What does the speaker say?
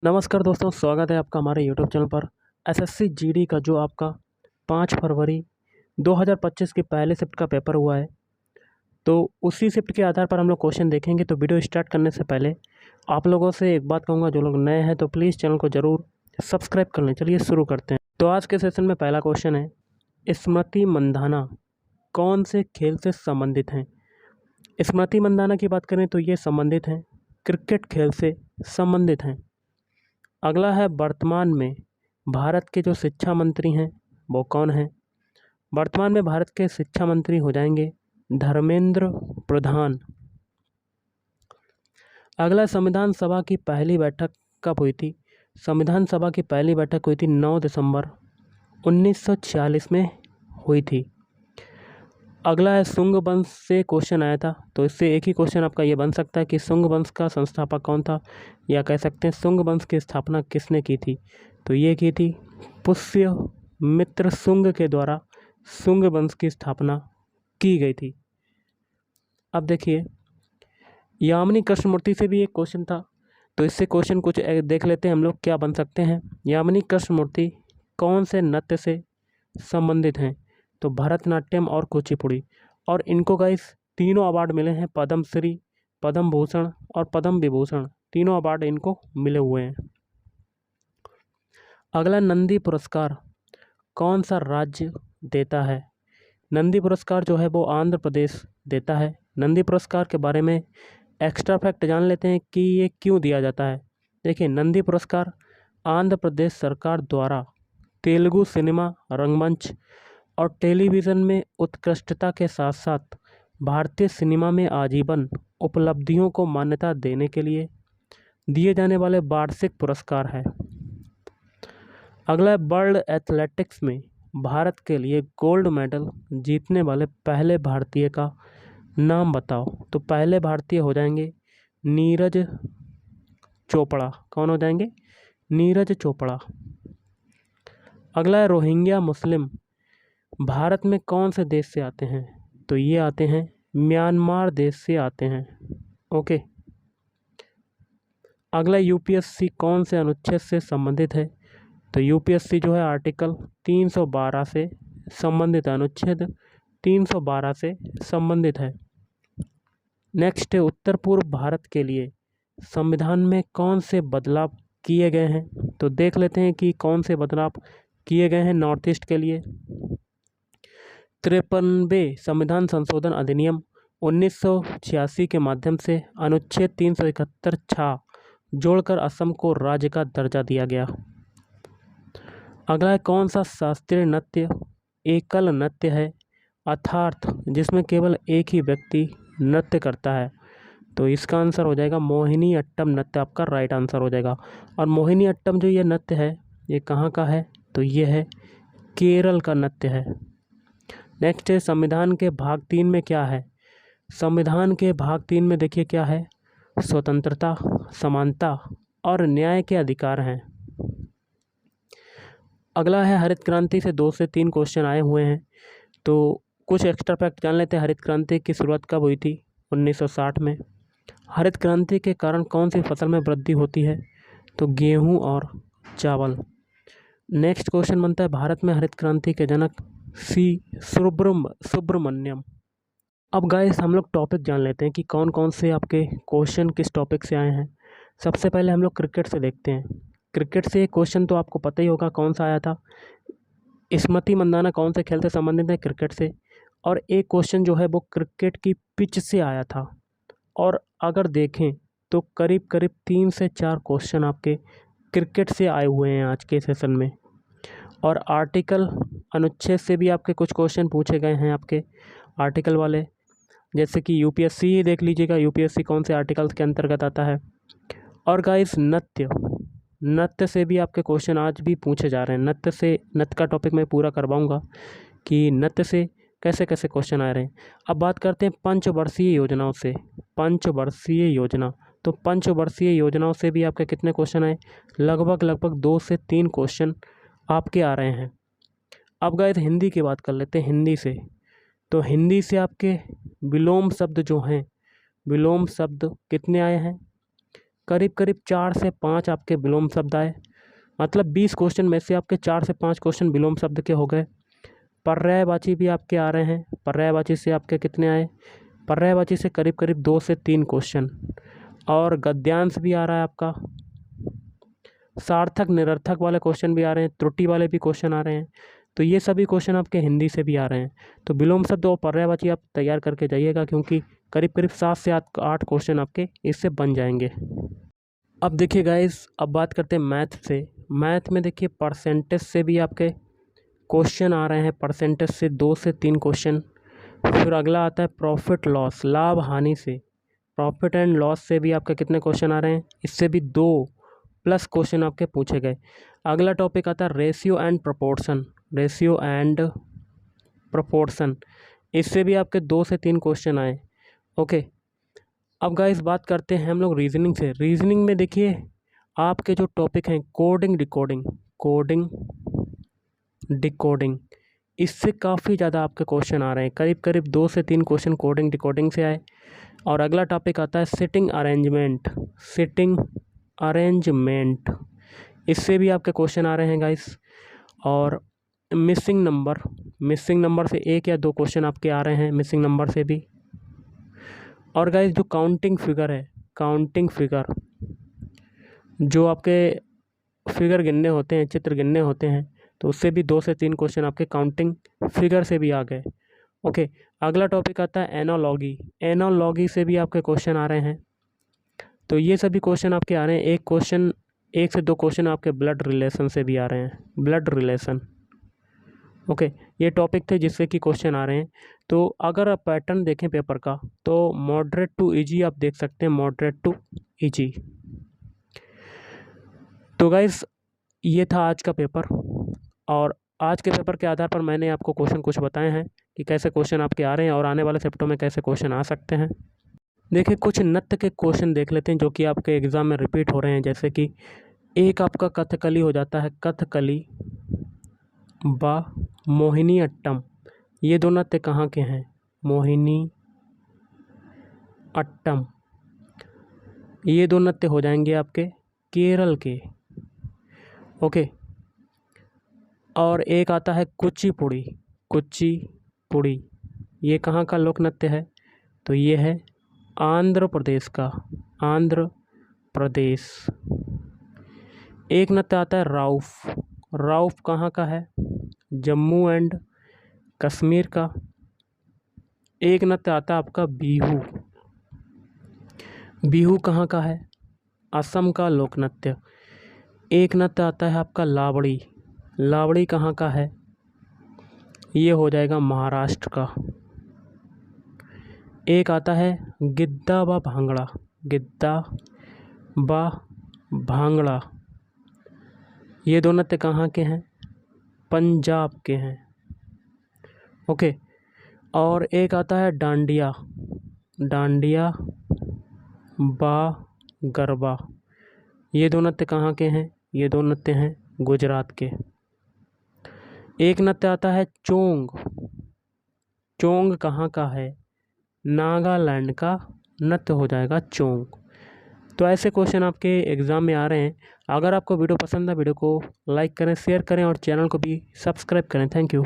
नमस्कार दोस्तों, स्वागत है आपका हमारे यूट्यूब चैनल पर। एसएससी जीडी का जो आपका 5 फरवरी 2025 की पहले शिफ्ट का पेपर हुआ है, तो उसी शिफ्ट के आधार पर हम लोग क्वेश्चन देखेंगे। तो वीडियो स्टार्ट करने से पहले आप लोगों से एक बात कहूँगा, जो लोग नए हैं तो प्लीज़ चैनल को ज़रूर सब्सक्राइब कर लें। चलिए शुरू करते हैं। तो आज के सेशन में पहला क्वेश्चन है, स्मृति मंधाना कौन से खेल से संबंधित हैं? स्मृति मंधाना की बात करें तो ये संबंधित हैं, क्रिकेट खेल से संबंधित हैं। अगला है, वर्तमान में भारत के जो शिक्षा मंत्री हैं वो कौन हैं? वर्तमान में भारत के शिक्षा मंत्री हो जाएंगे धर्मेंद्र प्रधान। अगला, संविधान सभा की पहली बैठक कब हुई थी? संविधान सभा की पहली बैठक हुई थी 9 दिसंबर 1946 में हुई थी। अगला है, सुंग वंश से क्वेश्चन आया था, तो इससे एक ही क्वेश्चन आपका ये बन सकता है कि सुंग वंश का संस्थापक कौन था, या कह सकते हैं सुंग वंश की स्थापना किसने की थी? तो ये की थी पुष्यमित्र सुंग के द्वारा सुंग वंश की स्थापना की गई थी। अब देखिए, यामिनी कृष्णमूर्ति से भी एक क्वेश्चन था, तो इससे क्वेश्चन कुछ देख लेते हैं हम लोग क्या बन सकते हैं। यामिनी कृष्णमूर्ति कौन से नृत्य से संबंधित हैं? तो भरतनाट्यम और कुचिपुड़ी। और इनको गाइस तीनों अवार्ड मिले हैं, पद्म श्री, पद्म भूषण और पद्म विभूषण, तीनों अवार्ड इनको मिले हुए हैं। अगला, नंदी पुरस्कार कौन सा राज्य देता है? नंदी पुरस्कार जो है वो आंध्र प्रदेश देता है। नंदी पुरस्कार के बारे में एक्स्ट्रा फैक्ट जान लेते हैं कि ये क्यों दिया जाता है। देखिए, नंदी पुरस्कार आंध्र प्रदेश सरकार द्वारा तेलुगु सिनेमा, रंगमंच और टेलीविज़न में उत्कृष्टता के साथ साथ भारतीय सिनेमा में आजीवन उपलब्धियों को मान्यता देने के लिए दिए जाने वाले वार्षिक पुरस्कार है। अगला है, वर्ल्ड एथलेटिक्स में भारत के लिए गोल्ड मेडल जीतने वाले पहले भारतीय का नाम बताओ। तो पहले भारतीय हो जाएंगे नीरज चोपड़ा। कौन हो जाएंगे? नीरज चोपड़ा। अगला है, रोहिंग्या मुस्लिम भारत में कौन से देश से आते हैं? तो ये आते हैं म्यांमार देश से आते हैं। ओके। अगला, यूपीएससी कौन से अनुच्छेद से संबंधित है? तो यूपीएससी जो है आर्टिकल 312 से संबंधित है, अनुच्छेद 312 से संबंधित है। नेक्स्ट है, उत्तर पूर्व भारत के लिए संविधान में कौन से बदलाव किए गए हैं? तो देख लेते हैं कि कौन से बदलाव किए गए हैं नॉर्थ ईस्ट के लिए। 53वें संविधान संशोधन अधिनियम 1986 के माध्यम से अनुच्छेद 371 छा जोड़कर असम को राज्य का दर्जा दिया गया। अगला है, कौन सा शास्त्रीय नृत्य एकल नृत्य है, अर्थात जिसमें केवल एक ही व्यक्ति नृत्य करता है? तो इसका आंसर हो जाएगा मोहिनी अट्टम नृत्य, आपका राइट आंसर हो जाएगा। और मोहिनी अट्टम जो ये नृत्य है ये कहाँ का है? तो ये है केरल का नृत्य है। नेक्स्ट है, संविधान के भाग 3 में क्या है? संविधान के भाग 3 में देखिए क्या है, स्वतंत्रता, समानता और न्याय के अधिकार हैं। अगला है, हरित क्रांति से 2 से 3 क्वेश्चन आए हुए हैं, तो कुछ एक्स्ट्रा फैक्ट जान लेते हैं। हरित क्रांति की शुरुआत कब हुई थी? 1960 में। हरित क्रांति के कारण कौन सी फसल में वृद्धि होती है? तो गेहूं और चावल। नेक्स्ट क्वेश्चन बनता है, भारत में हरित क्रांति के जनक सी सुब्रमण्यम। अब गाइस हम लोग टॉपिक जान लेते हैं कि कौन कौन से आपके क्वेश्चन किस टॉपिक से आए हैं। सबसे पहले हम लोग क्रिकेट से देखते हैं। क्रिकेट से एक क्वेश्चन तो आपको पता ही होगा कौन सा आया था, स्मृति मंदाना कौन से खेल से संबंधित है? क्रिकेट से। और एक क्वेश्चन जो है वो क्रिकेट की पिच से आया था। और अगर देखें तो करीब करीब 3 से 4 क्वेश्चन आपके क्रिकेट से आए हुए हैं आज के सेशन में। और आर्टिकल अनुच्छेद से भी आपके कुछ क्वेश्चन पूछे गए हैं आपके आर्टिकल वाले, जैसे कि यूपीएससी ही देख लीजिएगा, यूपीएससी कौन से आर्टिकल्स के अंतर्गत आता है। और गाइस नृत्य से भी आपके क्वेश्चन आज भी पूछे जा रहे हैं। नृत्य का टॉपिक मैं पूरा करवाऊंगा कि नृत्य से कैसे कैसे क्वेश्चन आ रहे हैं। अब बात करते हैं पंचवर्षीय योजनाओं से। पंचवर्षीय योजना, तो पंचवर्षीय योजनाओं से भी आपके कितने क्वेश्चन आए? लगभग 2 से 3 क्वेश्चन आपके आ रहे हैं। अब गाइस हिंदी की बात कर लेते हैं। हिंदी से, तो हिंदी से आपके विलोम शब्द जो हैं, विलोम शब्द कितने आए हैं? करीब करीब 4 से 5 आपके विलोम शब्द आए, मतलब 20 क्वेश्चन में से आपके 4 से 5 क्वेश्चन विलोम शब्द के हो गए। पर्यायवाची भी आपके आ रहे हैं, पर्यायवाची से आपके कितने आए, पर्यायवाची से करीब करीब 2 से 3 क्वेश्चन, और गद्यांश भी आ रहा है आपका, सार्थक निरर्थक वाले क्वेश्चन भी आ रहे हैं, त्रुटि वाले भी क्वेश्चन आ रहे हैं। तो ये सभी क्वेश्चन आपके हिंदी से भी आ रहे हैं। तो विलोम शब्द और पर्यायवाची आप तैयार करके जाइएगा, क्योंकि करीब करीब 7 से 8 क्वेश्चन आपके इससे बन जाएंगे। अब देखिए गाइस, अब बात करते हैं मैथ से। मैथ में देखिए परसेंटेज से भी आपके क्वेश्चन आ रहे हैं, परसेंटेज से 2 से 3 क्वेश्चन। फिर अगला आता है प्रॉफिट लॉस, लाभ हानि से, प्रॉफिट एंड लॉस से भी आपके कितने क्वेश्चन आ रहे हैं, इससे भी 2+ क्वेश्चन आपके पूछे गए। अगला टॉपिक आता है ratio and proportion, ratio and proportion, इससे भी आपके 2 से 3 क्वेश्चन आए। ओके, अब गाइस बात करते हैं हम लोग रीजनिंग से। रीजनिंग में देखिए आपके जो टॉपिक हैं कोडिंग डिकोडिंग, कोडिंग डिकोडिंग, इससे काफ़ी ज़्यादा आपके क्वेश्चन आ रहे हैं, करीब करीब 2 से 3 क्वेश्चन कोडिंग डिकोडिंग से आए। और अगला टॉपिक आता है सिटिंग अरेंजमेंट, सिटिंग अरेंजमेंट, इससे भी आपके क्वेश्चन आ रहे हैं गाइस। और मिसिंग नंबर, मिसिंग नंबर से 1 या 2 क्वेश्चन आपके आ रहे हैं, मिसिंग नंबर से भी। और गाइस जो काउंटिंग फिगर है, काउंटिंग फिगर, जो आपके फिगर गिनने होते हैं, चित्र गिनने होते हैं, तो उससे भी 2 से 3 क्वेश्चन आपके काउंटिंग फिगर से भी आ गए। ओके, अगला टॉपिक आता है एनालॉगी, एनालॉगी से भी आपके क्वेश्चन आ रहे हैं। तो ये सभी क्वेश्चन आपके आ रहे हैं। 1 से 2 क्वेश्चन आपके ब्लड रिलेशन से भी आ रहे हैं, ब्लड रिलेशन। ओके, ये टॉपिक थे जिससे कि क्वेश्चन आ रहे हैं। तो अगर आप पैटर्न देखें पेपर का, तो मॉडरेट टू इजी आप देख सकते हैं, मॉडरेट टू इजी। तो गाइस ये था आज का पेपर, और आज के पेपर के आधार पर मैंने आपको क्वेश्चन कुछ बताए हैं कि कैसे क्वेश्चन आपके आ रहे हैं और आने वाले शिफ्टों में कैसे क्वेश्चन आ सकते हैं। देखिए कुछ नृत्य के क्वेश्चन देख लेते हैं जो कि आपके एग्ज़ाम में रिपीट हो रहे हैं। जैसे कि एक आपका कथकली हो जाता है, कथकली व मोहिनी अट्टम, ये दो नृत्य कहाँ के हैं, मोहिनी अट्टम, ये दो नृत्य हो जाएंगे आपके केरल के। ओके, और एक आता है कुचिपुड़ी, कुचिपुड़ी, ये कहाँ का लोक नृत्य है, तो ये है आंध्र प्रदेश का, आंध्र प्रदेश। एक नृत्य आता है राउफ, राउफ कहाँ का है, जम्मू एंड कश्मीर का। एक नृत्य आता है आपका बिहू, बिहू कहाँ का है, असम का लोक नृत्य। एक नृत्य आता है आपका लावड़ी, लावड़ी कहाँ का है, ये हो जाएगा महाराष्ट्र का। एक आता है गिद्दा व भांगड़ा, गिद्दा व भांगड़ा, ये दो नृत्य कहाँ के हैं, पंजाब के हैं। ओके, और एक आता है डांडिया, डांडिया व गरबा, ये दो नृत्य कहाँ के हैं, ये दो नृत्य हैं गुजरात के। एक नृत्य आता है चोंग, चोंग कहाँ का है, नागालैंड का नृत्य हो जाएगा चोंग। तो ऐसे क्वेश्चन आपके एग्ज़ाम में आ रहे हैं। अगर आपको वीडियो पसंद है, वीडियो को लाइक करें, शेयर करें और चैनल को भी सब्सक्राइब करें। Thank you.